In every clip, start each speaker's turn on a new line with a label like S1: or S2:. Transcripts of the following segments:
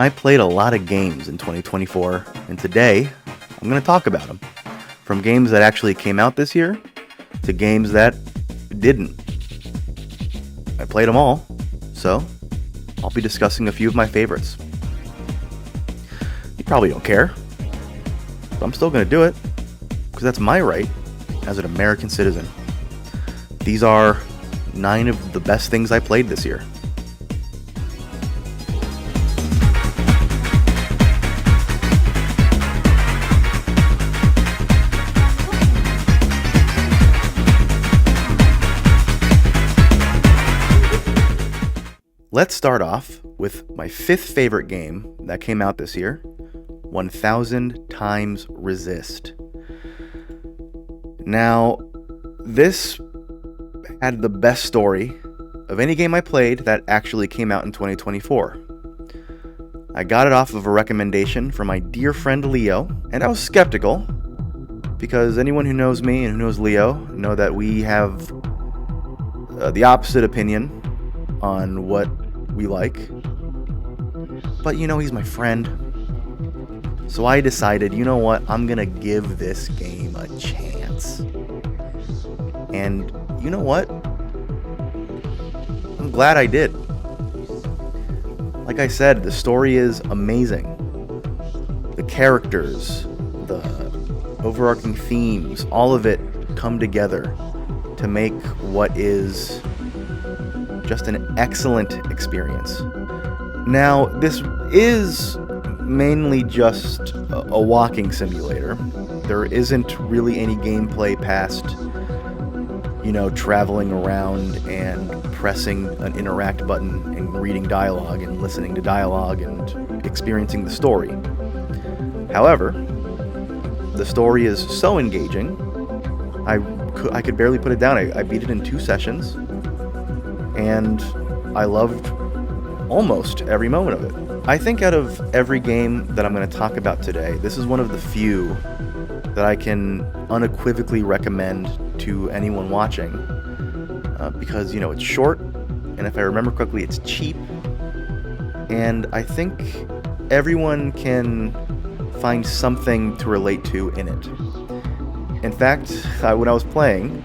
S1: I played a lot of games in 2024, and today I'm going to talk about them. From games that actually came out this year to games that didn't. I played them all, so I'll be discussing a few of my favorites. You probably don't care, but I'm still going to do it because that's my right as an American citizen. These are 9 of the best things I played this year. Let's start off with my 5th favorite game that came out this year, 1000 Times Resist. Now, this had the best story of any game I played that actually came out in 2024. I got it off of a recommendation from my dear friend Leo, and I was skeptical because anyone who knows me and who knows Leo know that we have the opposite opinion on what we like. But he's my friend. So I decided, you know what, I'm gonna give this game a chance. And you know what? I'm glad I did. Like I said, the story is amazing. The characters, the overarching themes, all of it come together to make what is just an excellent experience. Now, this is mainly just a walking simulator. There isn't really any gameplay past, traveling around and pressing an interact button and reading dialogue and listening to dialogue and experiencing the story. However, the story is so engaging, I could barely put it down. I beat it in 2 sessions. And I loved almost every moment of it. I think out of every game that I'm going to talk about today, this is one of the few that I can unequivocally recommend to anyone watching. Because, it's short, and if I remember correctly, it's cheap. And I think everyone can find something to relate to in it. In fact, when I was playing,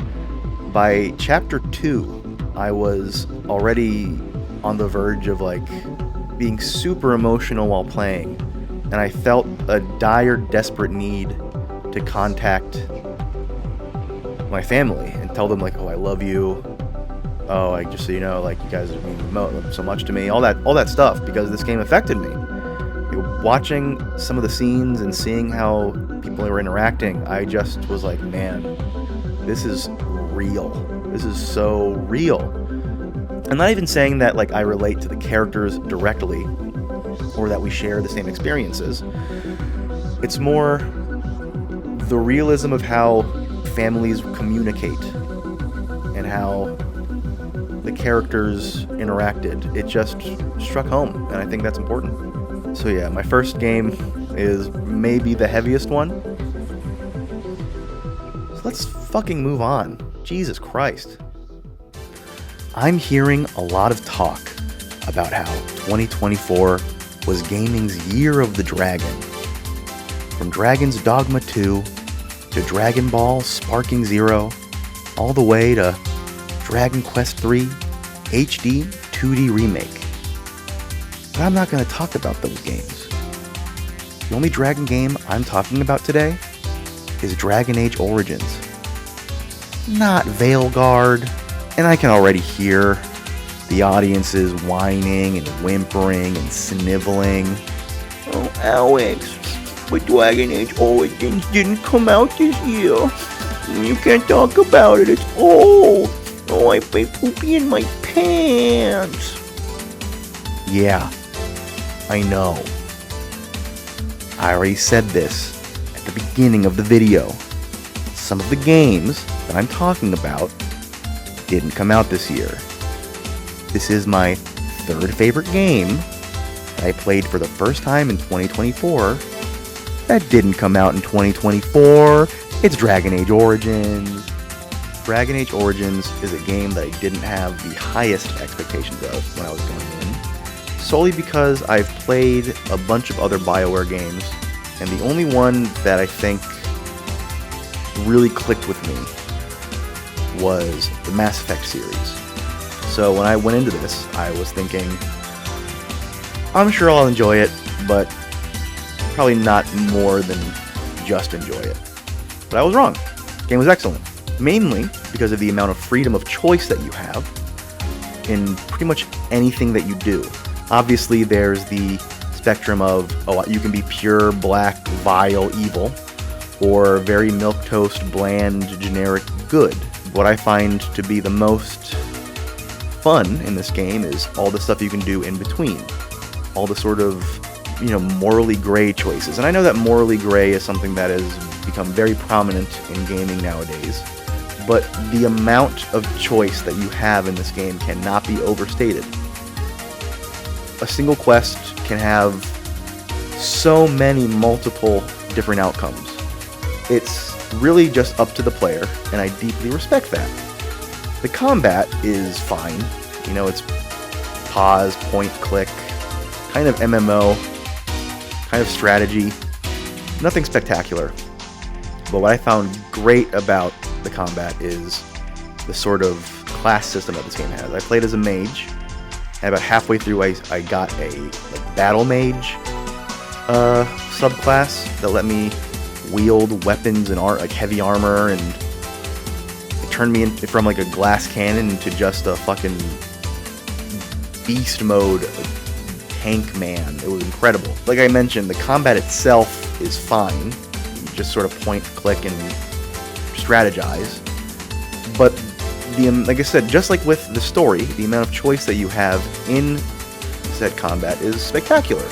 S1: by chapter 2, I was already on the verge of being super emotional while playing, and I felt a dire, desperate need to contact my family and tell them oh, I love you. Oh, just so you know, you guys mean so much to me. All that stuff, because this game affected me. Watching some of the scenes and seeing how people were interacting, I just was like, man, this is real. This is so real. I'm not even saying that I relate to the characters directly or that we share the same experiences. It's more the realism of how families communicate and how the characters interacted. It just struck home, and I think that's important. So yeah, my first game is maybe the heaviest one. So let's fucking move on. Jesus Christ. I'm hearing a lot of talk about how 2024 was gaming's year of the dragon. From Dragon's Dogma 2 to Dragon Ball Sparking Zero, all the way to Dragon Quest III HD 2D Remake. But I'm not going to talk about those games. The only Dragon game I'm talking about today is Dragon Age Origins. Not Veilguard. And I can already hear the audiences whining and whimpering and sniveling. Oh, Alex, but Dragon Age Origins didn't come out this year. You can't talk about it, it's old. Oh, I feel poopy in my pants. Yeah, I know. I already said this at the beginning of the video. Some of the games that I'm talking about didn't come out this year. This is my 3rd favorite game that I played for the first time in 2024 that didn't come out in 2024. It's Dragon Age Origins. Dragon Age Origins is a game that I didn't have the highest expectations of when I was going in. solely because I've played a bunch of other BioWare games, and the only one that I think really clicked with me was the Mass Effect series. So when I went into this, I was thinking, I'm sure I'll enjoy it, but probably not more than just enjoy it. But I was wrong. The game was excellent. Mainly because of the amount of freedom of choice that you have in pretty much anything that you do. Obviously, there's the spectrum of, you can be pure, black, vile, evil, or very milquetoast, bland, generic, good. What I find to be the most fun in this game is all the stuff you can do in between. All the sort of, morally gray choices. And I know that morally gray is something that has become very prominent in gaming nowadays. But the amount of choice that you have in this game cannot be overstated. A single quest can have so many multiple different outcomes. It's really just up to the player, and I deeply respect that. The combat is fine. It's pause, point, click, kind of MMO, kind of strategy. Nothing spectacular. But what I found great about the combat is the sort of class system that this game has. I played as a mage, and about halfway through I got a battle mage subclass that let me wield weapons and heavy armor, and it turned me from a glass cannon into just a fucking beast mode tank man. It was incredible. Like I mentioned, the combat itself is fine. You just sort of point, click, and strategize. But like I said, just like with the story, the amount of choice that you have in said combat is spectacular.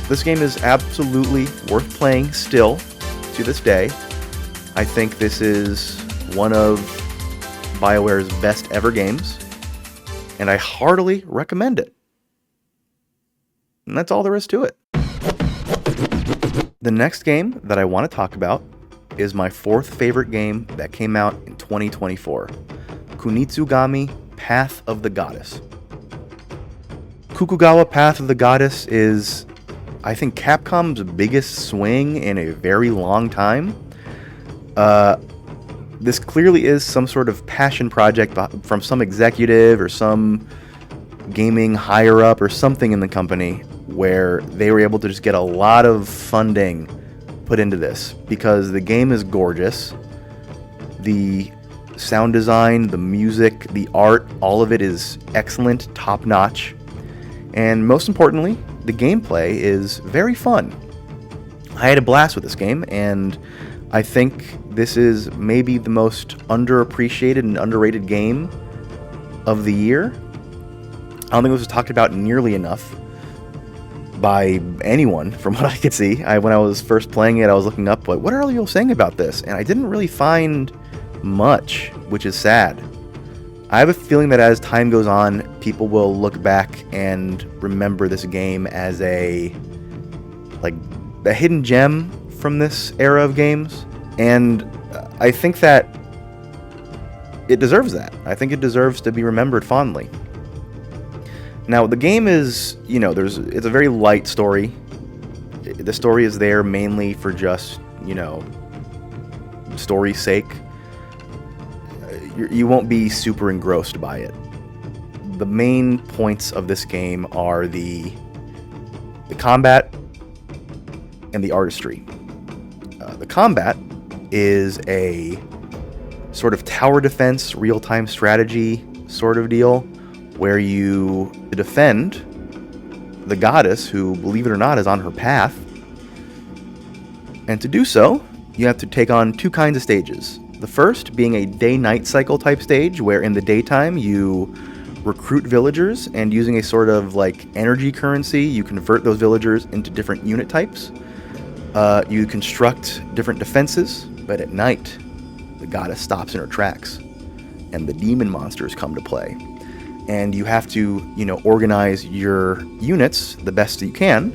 S1: This game is absolutely worth playing still to this day. I think this is one of BioWare's best ever games, and I heartily recommend it. And that's all there is to it. The next game that I want to talk about is my fourth favorite game that came out in 2024, Kunitsugami Path of the Goddess. Kukugawa Path of the Goddess is, I think, Capcom's biggest swing in a very long time. This clearly is some sort of passion project from some executive or some gaming higher up or something in the company, where they were able to just get a lot of funding put into this, because the game is gorgeous. The sound design, the music, the art, all of it is excellent, top-notch. And most importantly, the gameplay is very fun. I had a blast with this game, and I think this is maybe the most underappreciated and underrated game of the year. I don't think it was talked about nearly enough by anyone, from what I could see. When I was first playing it, I was looking up, what are you saying about this? And I didn't really find much, which is sad. I have a feeling that as time goes on, people will look back and remember this game as a hidden gem from this era of games. And I think that it deserves that. I think it deserves to be remembered fondly. Now, the game is, it's a very light story. The story is there mainly for just, story's sake. You won't be super engrossed by it. The main points of this game are the combat and the artistry. The combat is a sort of tower defense, real-time strategy sort of deal, where you defend the goddess, who, believe it or not, is on her path. And to do so, you have to take on two kinds of stages. The first being a day-night cycle type stage, where in the daytime you recruit villagers, and using a sort of energy currency, you convert those villagers into different unit types. You construct different defenses, but at night, the goddess stops in her tracks, and the demon monsters come to play. And you have to, organize your units the best that you can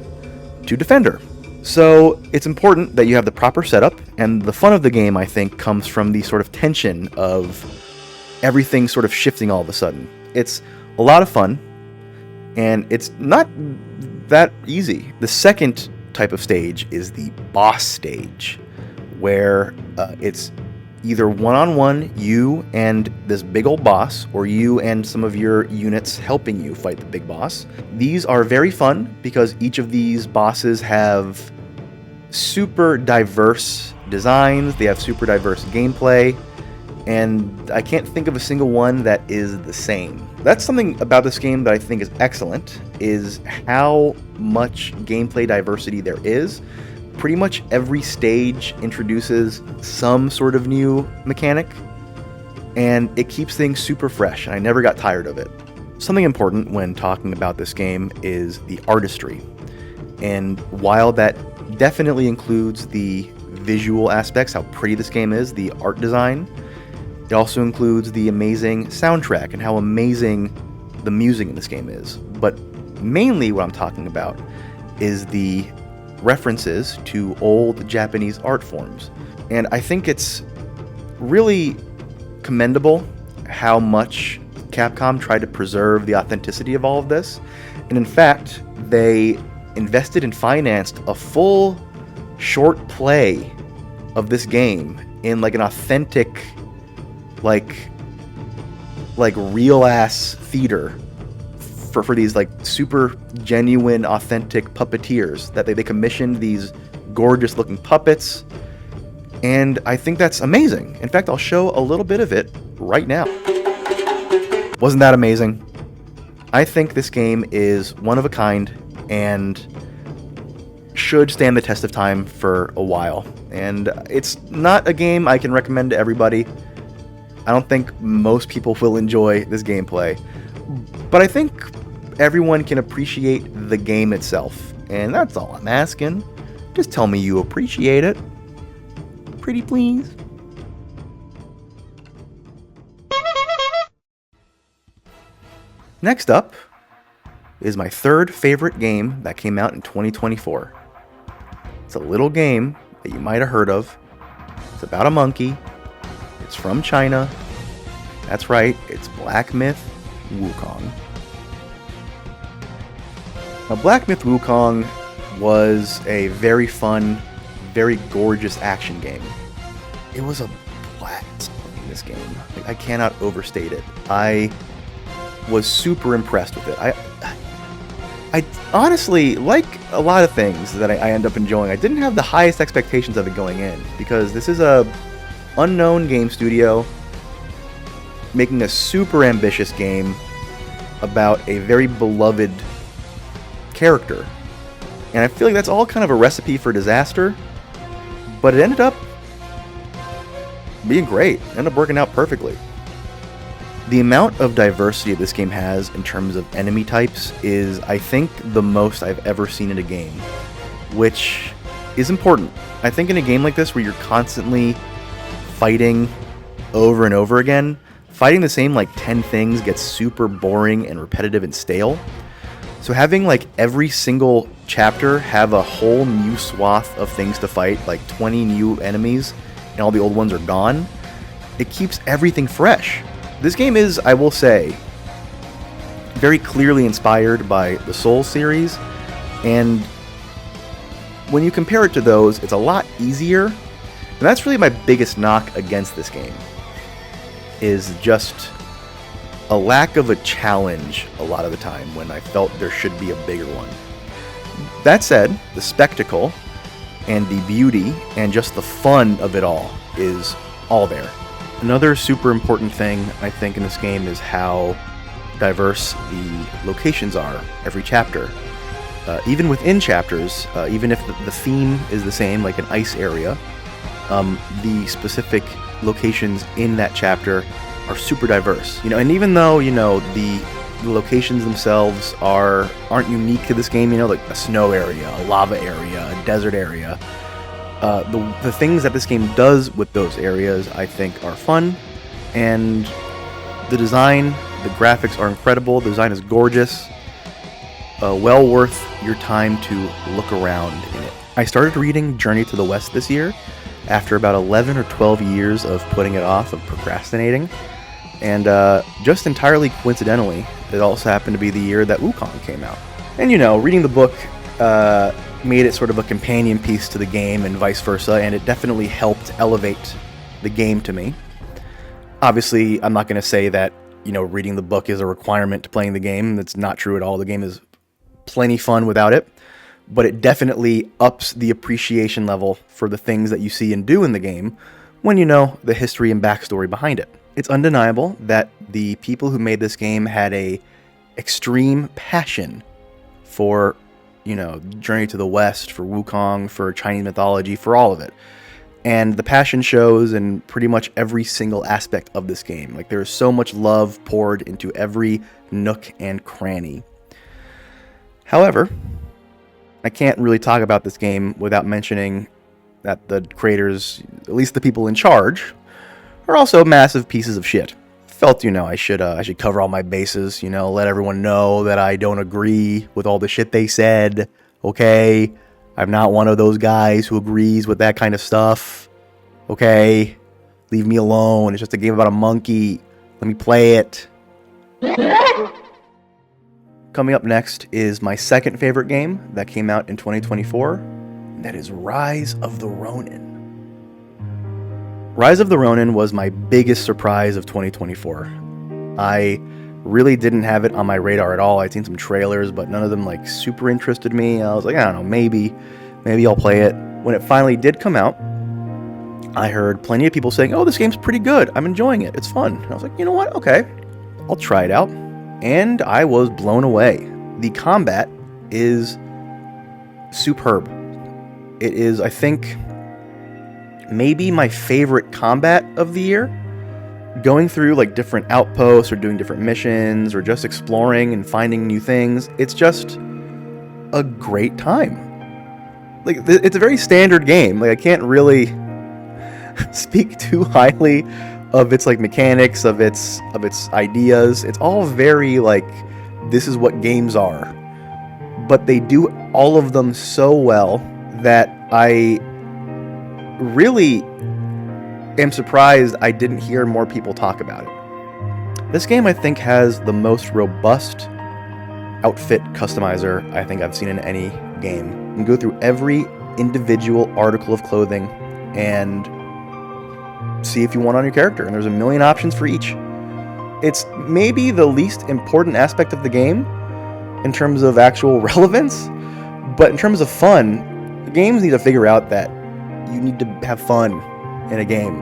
S1: to defend her. So it's important that you have the proper setup, and the fun of the game, I think, comes from the sort of tension of everything sort of shifting all of a sudden. It's a lot of fun. And it's not that easy. The second type of stage is the boss stage, where it's either one-on-one, you and this big old boss, or you and some of your units helping you fight the big boss. These are very fun because each of these bosses have super diverse designs, they have super diverse gameplay, and I can't think of a single one that is the same. That's something about this game that I think is excellent, is how much gameplay diversity there is. Pretty much every stage introduces some sort of new mechanic, and it keeps things super fresh, and I never got tired of it. Something important when talking about this game is the artistry. And while that definitely includes the visual aspects, how pretty this game is, the art design, it also includes the amazing soundtrack and how amazing the music in this game is. But mainly what I'm talking about is the references to old Japanese art forms. And I think it's really commendable how much Capcom tried to preserve the authenticity of all of this. And in fact, they invested and financed a full short play of this game in like an authentic, like real ass theater for these like super genuine, authentic puppeteers that they commissioned these gorgeous looking puppets. And I think that's amazing. In fact, I'll show a little bit of it right now. Wasn't that amazing? I think this game is one of a kind and should stand the test of time for a while. And it's not a game I can recommend to everybody. I don't think most people will enjoy this gameplay. But I think everyone can appreciate the game itself. And that's all I'm asking. Just tell me you appreciate it. Pretty please. Next up is my third favorite game that came out in 2024. It's a little game that you might have heard of. It's about a monkey. It's from China. That's right, it's Black Myth Wukong. Now, Black Myth Wukong was a very fun, very gorgeous action game. It was a blast playing this game. I cannot overstate it. I was super impressed with it. I honestly, like a lot of things that I end up enjoying, I didn't have the highest expectations of it going in, because this is a unknown game studio making a super ambitious game about a very beloved character. And I feel like that's all kind of a recipe for disaster, but it ended up being great. It ended up working out perfectly. The amount of diversity this game has in terms of enemy types is, I think, the most I've ever seen in a game, which is important. I think in a game like this where you're constantly fighting over and over again, fighting the same like 10 things gets super boring and repetitive and stale. So having like every single chapter have a whole new swath of things to fight, like 20 new enemies, and all the old ones are gone, it keeps everything fresh. This game is, I will say, very clearly inspired by the Souls series, and when you compare it to those, it's a lot easier. And that's really my biggest knock against this game, is just a lack of a challenge a lot of the time when I felt there should be a bigger one. That said, the spectacle and the beauty and just the fun of it all is all there. Another super important thing, I think, in this game is how diverse the locations are every chapter. Even within chapters, even if the theme is the same, like an ice area, the specific locations in that chapter are super diverse. And even though, the locations themselves aren't unique to this game, like a snow area, a lava area, a desert area, the things that this game does with those areas, I think, are fun, and the design, the graphics are incredible, the design is gorgeous, well worth your time to look around in it. I started reading Journey to the West this year, after about 11 or 12 years of putting it off, of procrastinating, And just entirely coincidentally, it also happened to be the year that Wukong came out. And reading the book made it sort of a companion piece to the game and vice versa, and it definitely helped elevate the game to me. Obviously, I'm not going to say that, reading the book is a requirement to playing the game. That's not true at all. The game is plenty fun without it, but it definitely ups the appreciation level for the things that you see and do in the game when you know the history and backstory behind it. It's undeniable that the people who made this game had a extreme passion for, Journey to the West, for Wukong, for Chinese mythology, for all of it. And the passion shows in pretty much every single aspect of this game. Like, there's so much love poured into every nook and cranny. However, I can't really talk about this game without mentioning that the creators, at least the people in charge, are also massive pieces of shit. Felt, I should cover all my bases, let everyone know that I don't agree with all the shit they said, okay? I'm not one of those guys who agrees with that kind of stuff, okay? Leave me alone. It's just a game about a monkey. Let me play it. Coming up next is my second favorite game that came out in 2024, and that is Rise of the Ronin. Rise of the Ronin was my biggest surprise of 2024. I really didn't have it on my radar at all. I'd seen some trailers, but none of them super interested me. I was like, I don't know, maybe I'll play it. When it finally did come out, I heard plenty of people saying, oh, this game's pretty good. I'm enjoying it. It's fun. And I was like, you know what? Okay, I'll try it out. And I was blown away. The combat is superb. It is, I think, maybe my favorite combat of the year. Going through different outposts or doing different missions or just exploring and finding new things, it's just a great time. It's a very standard game. I can't really speak too highly of its mechanics, of its ideas. It's all very this is what games are. But they do all of them so well that I really am surprised I didn't hear more people talk about it. This game, I think, has the most robust outfit customizer I think I've seen in any game. You can go through every individual article of clothing and see if you want on your character, and there's a million options for each. It's maybe the least important aspect of the game in terms of actual relevance, but in terms of fun, games need to figure out that you need to have fun in a game.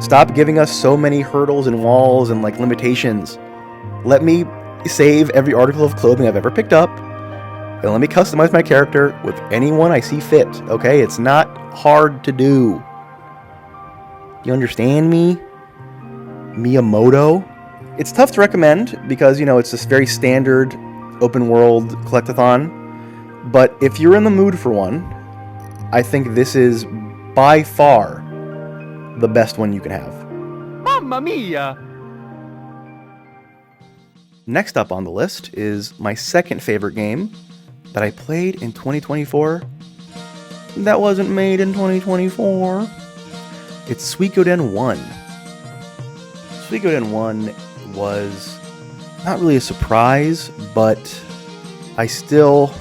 S1: Stop giving us so many hurdles and walls and limitations. Let me save every article of clothing I've ever picked up, and let me customize my character with anyone I see fit, okay? It's not hard to do. You understand me? Miyamoto? It's tough to recommend because, it's this very standard open world collectathon, but if you're in the mood for one, I think this is by far the best one you can have.
S2: Mamma mia!
S1: Next up on the list is my second favorite game that I played in 2024 that wasn't made in 2024. It's Suikoden 1. Suikoden 1 was not really a surprise, but I still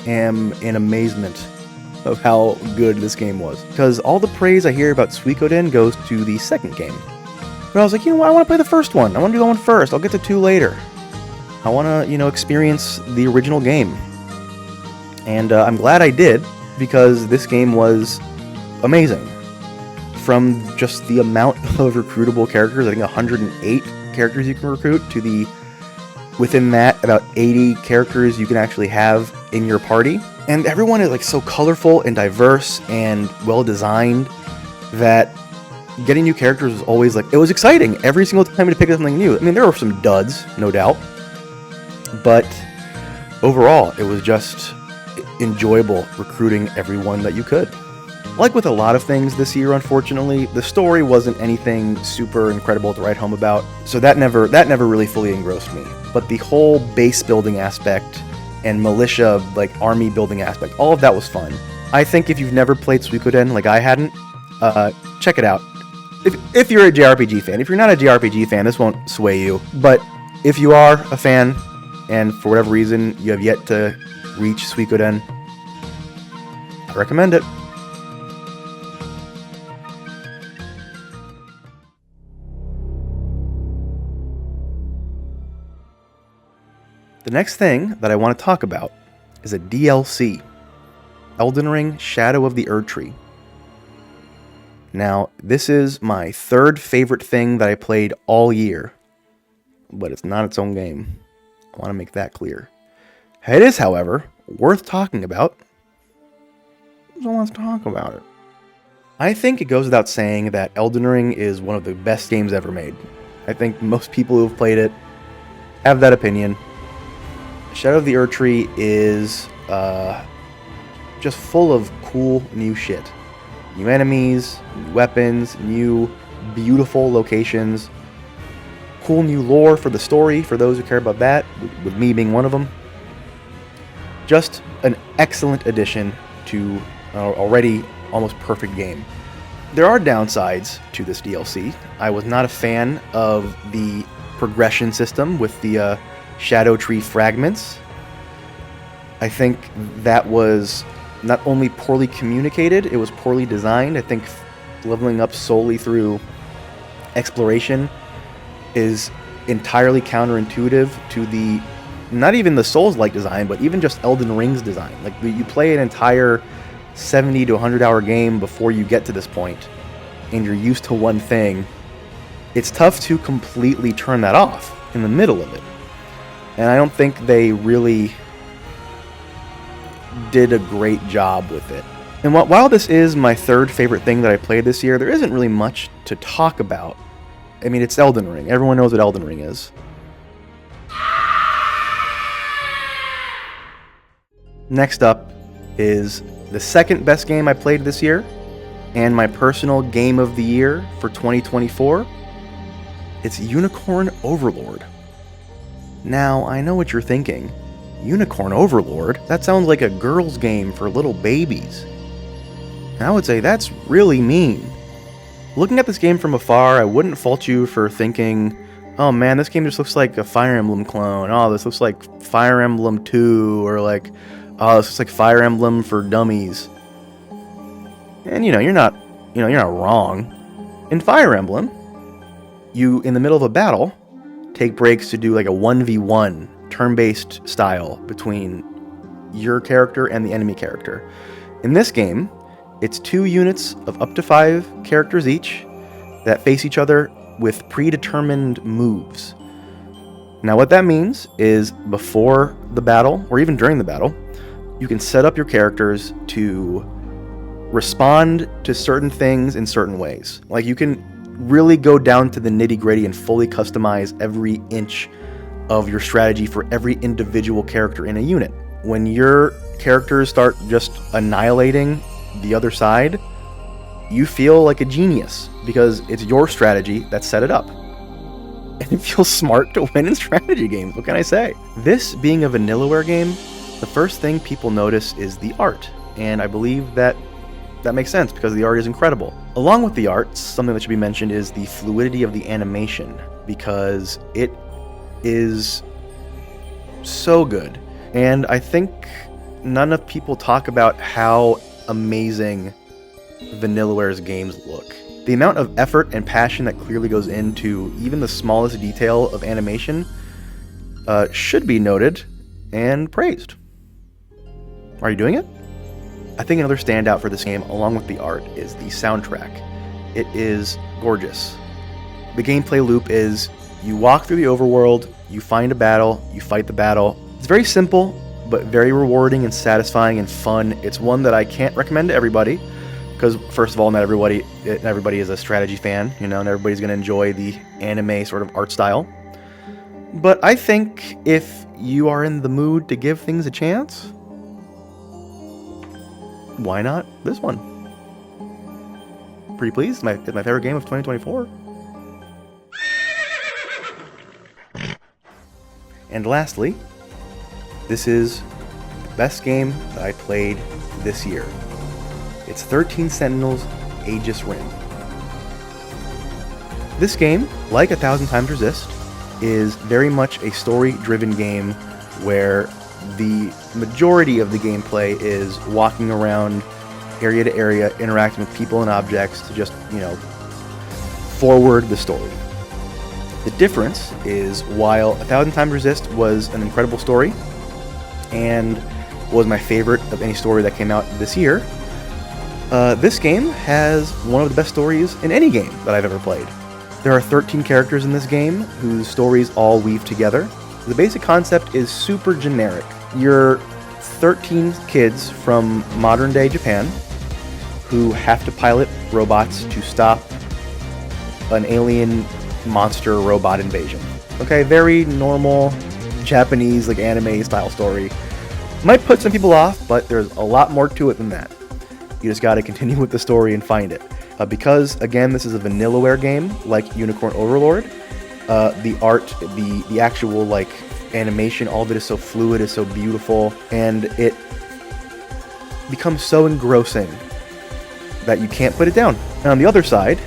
S1: am in amazement of how good this game was. Because all the praise I hear about Suikoden goes to the second game. But I was like, you know what, I want to play the first one. I want to do that one first. I'll get to 2 later. I want to, experience the original game. And I'm glad I did, because this game was amazing. From just the amount of recruitable characters, I think 108 characters you can recruit, to the, within that, about 80 characters you can actually have in your party. And everyone is so colorful and diverse and well designed that getting new characters was always it was exciting every single time to pick up something new. I mean, there were some duds, no doubt, but overall it was just enjoyable recruiting everyone that you could. Like with a lot of things this year, unfortunately, the story wasn't anything super incredible to write home about, so that never really fully engrossed me. But the whole base building aspect and militia, army building aspect, all of that was fun. I think if you've never played Suikoden like I hadn't, check it out. if you're a JRPG fan. If you're not a JRPG fan, this won't sway you. But if you are a fan, and for whatever reason you have yet to reach Suikoden, I recommend it. The next thing that I want to talk about is a DLC, Elden Ring Shadow of the Erdtree. Now, this is my third favorite thing that I played all year, but it's not its own game. I want to make that clear. It is, however, worth talking about. So let's talk about it. I think it goes without saying that Elden Ring is one of the best games ever made. I think most people who have played it have that opinion. Shadow of the Erdtree is just full of cool new shit. New enemies, new weapons, new beautiful locations, cool new lore for the story, for those who care about that, with me being one of them. Just an excellent addition to an already almost perfect game. There are downsides to this DLC. I was not a fan of the progression system with the Shadow Tree fragments. I think that was not only poorly communicated, it was poorly designed. I think leveling up solely through exploration is entirely counterintuitive to the, not even the Souls-like design, but even just Elden Ring's design. Like, you play an entire 70 to 100 hour game before you get to this point, and you're used to one thing. It's tough to completely turn that off in the middle of it. And I don't think they really did a great job with it. And while this is my third favorite thing that I played this year, there isn't really much to talk about. I mean, it's Elden Ring. Everyone knows what Elden Ring is. Next up is the second best game I played this year, and my personal game of the year for 2024. It's Unicorn Overlord. Now, I know what you're thinking. Unicorn Overlord? That sounds like a girl's game for little babies. And I would say that's really mean. Looking at this game from afar, I wouldn't fault you for thinking, oh man, this game just looks like a Fire Emblem clone. Oh, this looks like Fire Emblem 2, or like, oh, this looks like Fire Emblem for dummies. And you're not wrong. In Fire Emblem, you, in the middle of a battle, take breaks to do like a 1v1 turn-based style between your character and the enemy character. In this game, it's 2 units of up to 5 characters each that face each other with predetermined moves. Now what that means is before the battle, or even during the battle, you can set up your characters to respond to certain things in certain ways. Like, you can really go down to the nitty-gritty and fully customize every inch of your strategy for every individual character in a unit. When your characters start just annihilating the other side, you feel like a genius, because it's your strategy that set it up. And it feels smart to win in strategy games, what can I say? This being a Vanillaware game, the first thing people notice is the art, and I believe that makes sense because the art is incredible. Along with the art, something that should be mentioned is the fluidity of the animation, because it is so good. And I think not enough people talk about how amazing Vanillaware's games look. The amount of effort and passion that clearly goes into even the smallest detail of animation should be noted and praised. Are you doing it? I think another standout for this game, along with the art, is the soundtrack. It is gorgeous. The gameplay loop is, you walk through the overworld, you find a battle, you fight the battle. It's very simple, but very rewarding and satisfying and fun. It's one that I can't recommend to everybody, because first of all, not everybody is a strategy fan, not everybody's going to enjoy the anime sort of art style. But I think if you are in the mood to give things a chance, why not this one? Pretty pleased. It's my favorite game of 2024. And lastly, this is the best game that I played this year. It's 13 Sentinels Aegis Rim. This game, like 1,000 Times Resist, is very much a story-driven game where the majority of the gameplay is walking around area to area, interacting with people and objects to just, forward the story. The difference is, while 1,000 Times Resist was an incredible story and was my favorite of any story that came out this year, this game has one of the best stories in any game that I've ever played. There are 13 characters in this game whose stories all weave together. The basic concept is super generic. You're 13 kids from modern-day Japan who have to pilot robots to stop an alien monster robot invasion. Okay, very normal Japanese, anime-style story. Might put some people off, but there's a lot more to it than that. You just gotta continue with the story and find it. Because, again, this is a Vanillaware game, like Unicorn Overlord, the art, the actual, animation, all of it is so fluid, is so beautiful, and it becomes so engrossing that you can't put it down. And on the other side,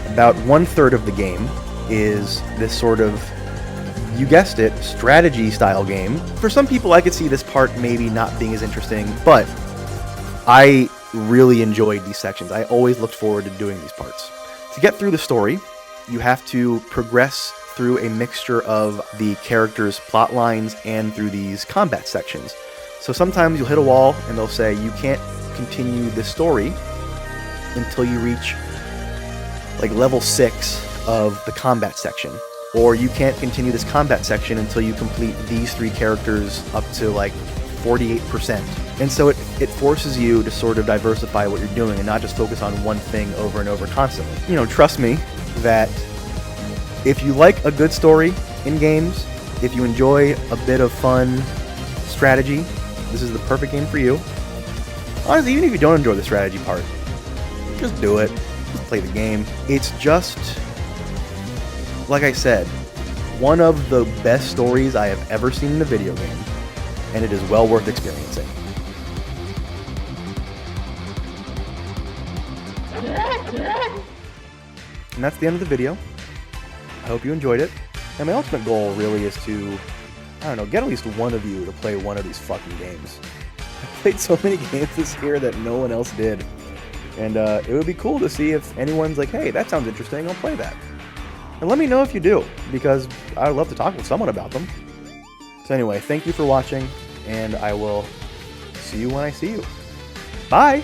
S1: about 1/3 of the game is this sort of, you guessed it, strategy-style game. For some people, I could see this part maybe not being as interesting, but I really enjoyed these sections. I always looked forward to doing these parts. To get through the story, you have to progress through a mixture of the characters' plot lines and through these combat sections. So sometimes you'll hit a wall and they'll say you can't continue this story until you reach level 6 of the combat section. Or you can't continue this combat section until you complete these 3 characters up to 48%. And so it forces you to sort of diversify what you're doing and not just focus on one thing over and over constantly. Trust me that if you like a good story in games, if you enjoy a bit of fun strategy, this is the perfect game for you. Honestly, even if you don't enjoy the strategy part, just do it. Just play the game. It's just, like I said, one of the best stories I have ever seen in a video game, and it is well worth experiencing. And that's the end of the video. I hope you enjoyed it. And my ultimate goal really is to, get at least one of you to play one of these fucking games. I played so many games this year that no one else did. And it would be cool to see if anyone's like, hey, that sounds interesting, I'll play that. And let me know if you do, because I would love to talk with someone about them. So anyway, thank you for watching, and I will see you when I see you. Bye!